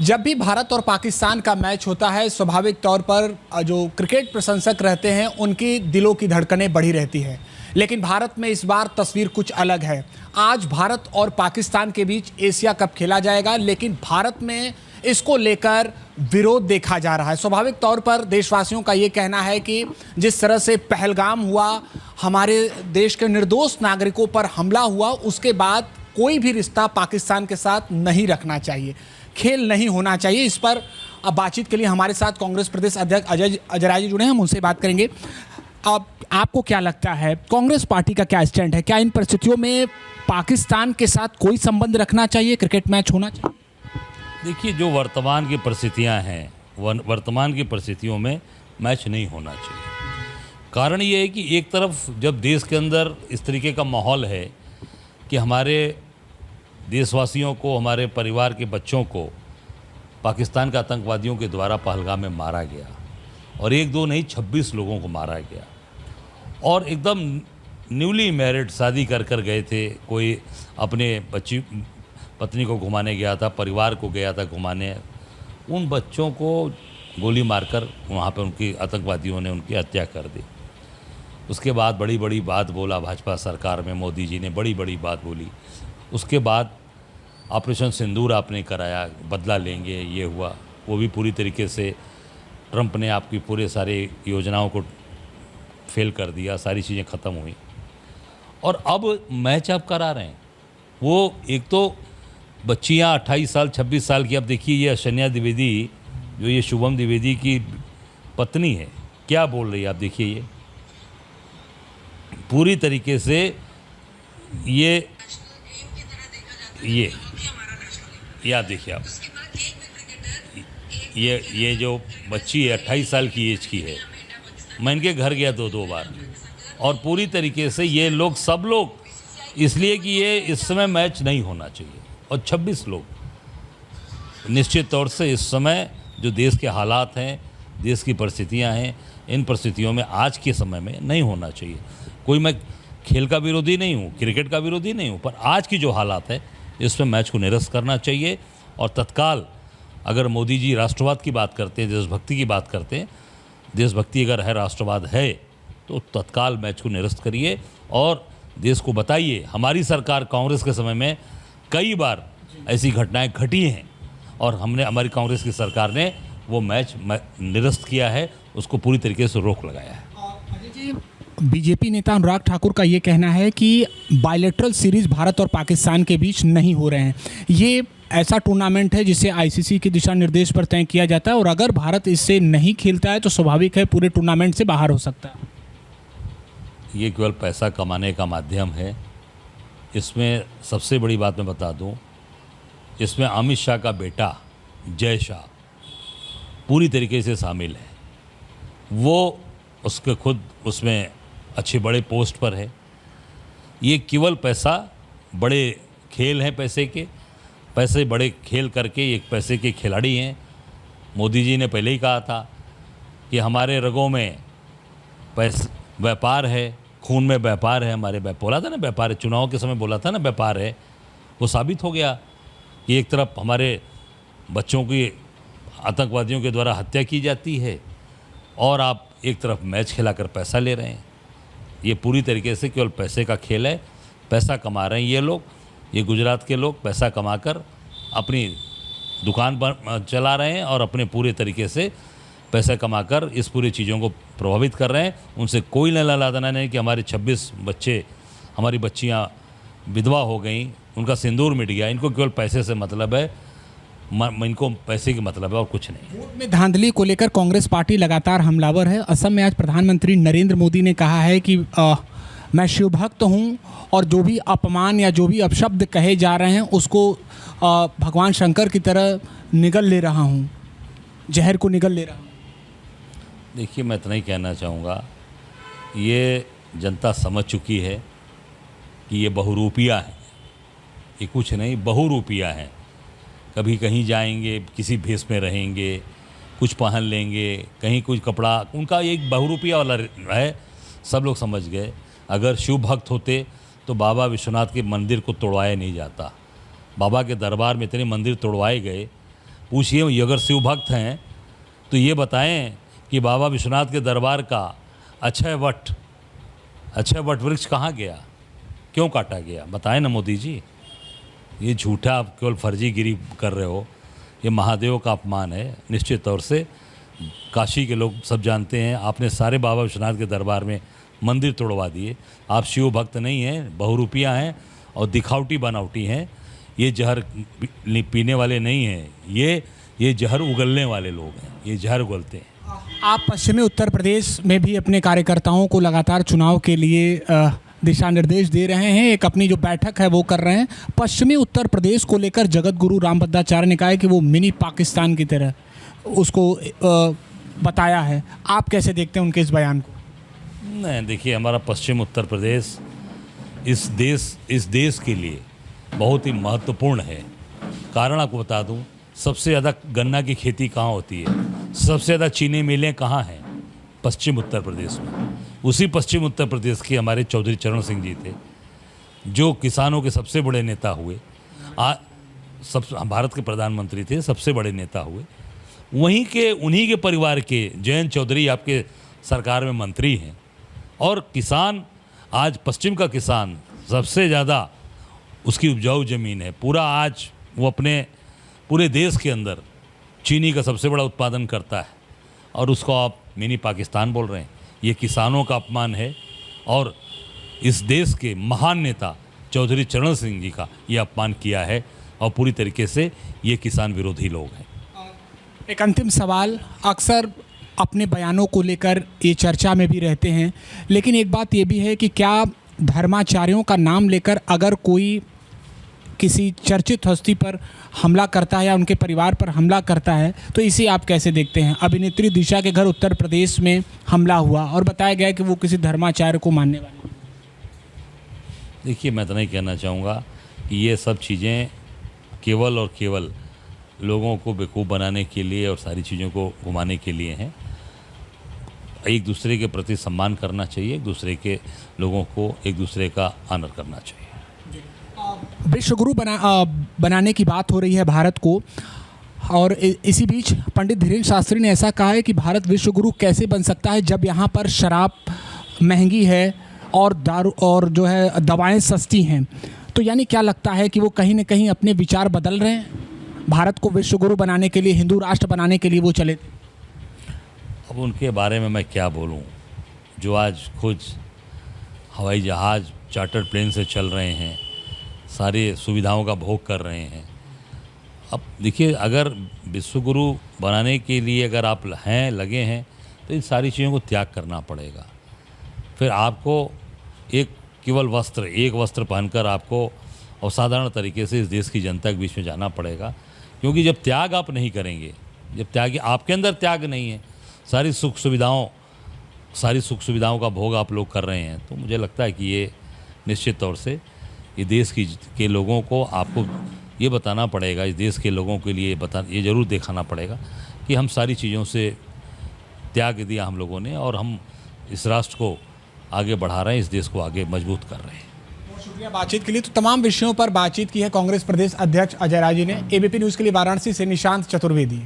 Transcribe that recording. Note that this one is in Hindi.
जब भी भारत और पाकिस्तान का मैच होता है, स्वाभाविक तौर पर जो क्रिकेट प्रशंसक रहते हैं उनकी दिलों की धड़कनें बढ़ी रहती है। लेकिन भारत में इस बार तस्वीर कुछ अलग है। आज भारत और पाकिस्तान के बीच एशिया कप खेला जाएगा, लेकिन भारत में इसको लेकर विरोध देखा जा रहा है। स्वाभाविक तौर पर देशवासियों का ये कहना है कि जिस तरह से पहलगाम हुआ, हमारे देश के निर्दोष नागरिकों पर हमला हुआ, उसके बाद कोई भी रिश्ता पाकिस्तान के साथ नहीं रखना चाहिए, खेल नहीं होना चाहिए। इस पर अब बातचीत के लिए हमारे साथ कांग्रेस प्रदेश अध्यक्ष अजय अजराय जी जुड़े हैं, हम उनसे बात करेंगे। अब आपको क्या लगता है, कांग्रेस पार्टी का क्या स्टैंड है? क्या इन परिस्थितियों में पाकिस्तान के साथ कोई संबंध रखना चाहिए, क्रिकेट मैच होना चाहिए? देखिए, जो वर्तमान की परिस्थितियां हैं, वर्तमान की परिस्थितियों में मैच नहीं होना चाहिए। कारण ये है कि एक तरफ जब देश के अंदर इस तरीके का माहौल है कि हमारे देशवासियों को, हमारे परिवार के बच्चों को पाकिस्तान के आतंकवादियों के द्वारा पहलगाम में मारा गया, और एक दो नहीं 26 लोगों को मारा गया, और एकदम न्यूली मैरिड शादी कर गए थे। कोई अपने पत्नी को घुमाने गया था, परिवार को गया था घुमाने, उन बच्चों को गोली मारकर वहाँ पर उनकी आतंकवादियों ने उनकी हत्या कर दी। उसके बाद बड़ी बड़ी बात बोला भाजपा सरकार में, मोदी जी ने बड़ी बड़ी बात बोली। उसके बाद ऑपरेशन सिंदूर आपने कराया, बदला लेंगे, ये हुआ, वो भी पूरी तरीके से ट्रंप ने आपकी पूरे सारे योजनाओं को फेल कर दिया, सारी चीज़ें ख़त्म हुई। और अब मैच आप करा रहे हैं, वो एक तो बच्चियां 28 साल 26 साल की, अब देखिए ये अशन्या द्विवेदी, जो ये शुभम द्विवेदी की पत्नी है, क्या बोल रही है आप देखिए। ये पूरी तरीके से ये आप देखिए, आप ये जो बच्ची है 28 साल की एज की है, मैं इनके घर गया दो बार, और पूरी तरीके से ये लोग सब लोग इसलिए कि ये इस समय मैच नहीं होना चाहिए, और 26 लोग निश्चित तौर से इस समय जो देश के हालात हैं, देश की परिस्थितियां हैं, इन परिस्थितियों में आज के समय में नहीं होना चाहिए। कोई मैं खेल का विरोधी नहीं हूँ, क्रिकेट का विरोधी नहीं हूँ, पर आज की जो हालात है इसमें मैच को निरस्त करना चाहिए। और तत्काल अगर मोदी जी राष्ट्रवाद की बात करते हैं, देशभक्ति की बात करते हैं, देशभक्ति अगर है, राष्ट्रवाद है, तो तत्काल मैच को निरस्त करिए और देश को बताइए। हमारी सरकार कांग्रेस के समय में कई बार ऐसी घटनाएं घटी हैं, और हमारी कांग्रेस की सरकार ने वो मैच निरस्त किया है, उसको पूरी तरीके से रोक लगाया है। अजय जी, बीजेपी नेता अनुराग ठाकुर का ये कहना है कि बायलैटरल सीरीज भारत और पाकिस्तान के बीच नहीं हो रहे हैं। ये ऐसा टूर्नामेंट है जिसे आईसीसी के दिशा निर्देश पर तय किया जाता है, और अगर भारत इससे नहीं खेलता है तो स्वाभाविक है पूरे टूर्नामेंट से बाहर हो सकता है। ये केवल पैसा कमाने का माध्यम है। इसमें सबसे बड़ी बात मैं बता दूं, इसमें अमित शाह का बेटा जय शाह पूरी तरीके से शामिल है। वो उसके खुद उसमें अच्छे बड़े पोस्ट पर है। ये केवल पैसा, बड़े खेल हैं पैसे बड़े खेल करके एक पैसे के खिलाड़ी हैं। मोदी जी ने पहले ही कहा था कि हमारे रगों में व्यापार है, खून में व्यापार है। हमारे बोला था ना व्यापार है, चुनाव के समय बोला था ना व्यापार है। वो साबित हो गया कि एक तरफ हमारे बच्चों की आतंकवादियों के द्वारा हत्या की जाती है, और आप एक तरफ मैच खिलाकर पैसा ले रहे हैं। ये पूरी तरीके से केवल पैसे का खेल है, पैसा कमा रहे हैं ये लोग। ये गुजरात के लोग पैसा कमाकर अपनी दुकान पर चला रहे हैं, और अपने पूरे तरीके से पैसा कमाकर इस पूरी चीज़ों को प्रभावित कर रहे हैं। उनसे कोई लेना देना नहीं कि हमारे 26 बच्चे, हमारी बच्चियां विधवा हो गई, उनका सिंदूर मिट गया। इनको केवल पैसे से मतलब है, इनको पैसे की मतलब है और कुछ नहीं। वोट में धांधली को लेकर कांग्रेस पार्टी लगातार हमलावर है। असम में आज प्रधानमंत्री नरेंद्र मोदी ने कहा है कि मैं शिव भक्त हूँ, और जो भी अपमान या जो भी अपशब्द कहे जा रहे हैं उसको भगवान शंकर की तरह निगल ले रहा हूँ, जहर को निगल ले रहा हूँ। देखिए, मैं इतना ही कहना चाहूँगा, ये जनता समझ चुकी है कि ये बहुरूपिया है। ये कुछ नहीं, बहुरूपिया है। कभी कहीं जाएंगे, किसी भेष में रहेंगे, कुछ पहन लेंगे, कहीं कुछ कपड़ा, उनका एक बहुरूपिया वाला है। सब लोग समझ गए। अगर शिव भक्त होते तो बाबा विश्वनाथ के मंदिर को तोड़वाया नहीं जाता। बाबा के दरबार में इतने मंदिर तोड़वाए गए पूछिए, अगर शिव भक्त हैं तो ये बताएं कि बाबा विश्वनाथ के दरबार का अक्षय वट वृक्ष कहाँ गया, क्यों काटा गया, बताएं ना मोदी जी। ये झूठा आप केवल फर्जीगिरी कर रहे हो, ये महादेव का अपमान है। निश्चित तौर से काशी के लोग सब जानते हैं, आपने सारे बाबा विश्वनाथ के दरबार में मंदिर तोड़वा दिए। आप शिव भक्त नहीं हैं, बहुरूपियाँ हैं और दिखावटी बनावटी हैं। ये जहर पीने वाले नहीं हैं, ये जहर उगलने वाले लोग हैं, ये जहर उगलते हैं। आप पश्चिमी उत्तर प्रदेश में भी अपने कार्यकर्ताओं को लगातार चुनाव के लिए दिशा निर्देश दे रहे हैं, एक अपनी जो बैठक है वो कर रहे हैं। पश्चिमी उत्तर प्रदेश को लेकर जगत गुरु रामभद्राचार्य ने कहा है कि वो मिनी पाकिस्तान की तरह उसको बताया है। आप कैसे देखते हैं उनके इस बयान को? नहीं, देखिए, हमारा पश्चिम उत्तर प्रदेश इस देश के लिए बहुत ही महत्वपूर्ण है। कारण आपको बता दूं, सबसे ज़्यादा गन्ना की खेती कहाँ होती है, सबसे ज़्यादा चीनी मिलें कहाँ हैं? पश्चिम उत्तर प्रदेश में। उसी पश्चिम उत्तर प्रदेश के हमारे चौधरी चरण सिंह जी थे, जो किसानों के सबसे बड़े नेता हुए, भारत के प्रधानमंत्री थे, सबसे बड़े नेता हुए। उन्हीं के परिवार के जयंत चौधरी आपके सरकार में मंत्री हैं। और किसान, आज पश्चिम का किसान सबसे ज़्यादा उसकी उपजाऊ ज़मीन है, पूरा आज वो अपने पूरे देश के अंदर चीनी का सबसे बड़ा उत्पादन करता है, और उसको आप मिनी पाकिस्तान बोल रहे हैं। ये किसानों का अपमान है, और इस देश के महान नेता चौधरी चरण सिंह जी का ये अपमान किया है, और पूरी तरीके से ये किसान विरोधी लोग हैं। एक अंतिम सवाल, अक्सर अपने बयानों को लेकर ये चर्चा में भी रहते हैं, लेकिन एक बात ये भी है कि क्या धर्माचार्यों का नाम लेकर अगर कोई किसी चर्चित हस्ती पर हमला करता है या उनके परिवार पर हमला करता है तो इसे आप कैसे देखते हैं? अभिनेत्री दिशा के घर उत्तर प्रदेश में हमला हुआ और बताया गया कि वो किसी धर्माचार्य को मानने वाले। देखिए, मैं तो नहीं कहना चाहूँगा कि ये सब चीज़ें केवल और केवल लोगों को बेवकूफ़ बनाने के लिए और सारी चीज़ों को घुमाने के लिए हैं। एक दूसरे के प्रति सम्मान करना चाहिए, एक दूसरे के लोगों को एक दूसरे का ऑनर करना चाहिए। विश्व गुरु बनाने की बात हो रही है भारत को, और इसी बीच पंडित धीरेन्द्र शास्त्री ने ऐसा कहा है कि भारत विश्व गुरु कैसे बन सकता है जब यहाँ पर शराब महंगी है और दारू और जो है दवाएं सस्ती हैं। तो यानी क्या लगता है कि वो कहीं ना कहीं अपने विचार बदल रहे हैं? भारत को विश्व गुरु बनाने के लिए, हिंदू राष्ट्र बनाने के लिए वो चले थे। अब उनके बारे में मैं क्या बोलूं, जो आज खुद हवाई जहाज़ चार्टर्ड प्लेन से चल रहे हैं, सारी सुविधाओं का भोग कर रहे हैं। अब देखिए, अगर विश्व गुरु बनाने के लिए अगर आप लगे हैं तो इन सारी चीज़ों को त्याग करना पड़ेगा। फिर आपको एक वस्त्र पहनकर आपको असाधारण तरीके से इस देश की जनता के बीच में जाना पड़ेगा, क्योंकि जब त्याग आप नहीं करेंगे, जब त्याग आपके अंदर त्याग नहीं है, सारी सुख सुविधाओं का भोग आप लोग कर रहे हैं, तो मुझे लगता है कि ये निश्चित तौर से ये देश के लोगों को आपको ये बताना पड़ेगा, इस देश के लोगों के लिए ये ज़रूर दिखाना पड़ेगा कि हम सारी चीज़ों से त्याग दिया हम लोगों ने, और हम इस राष्ट्र को आगे बढ़ा रहे हैं, इस देश को आगे मजबूत कर रहे हैं। बहुत शुक्रिया बातचीत के लिए। तो तमाम विषयों पर बातचीत की है कांग्रेस प्रदेश अध्यक्ष अजय राय जी ने। एबीपी न्यूज़ के लिए वाराणसी से निशांत चतुर्वेदी।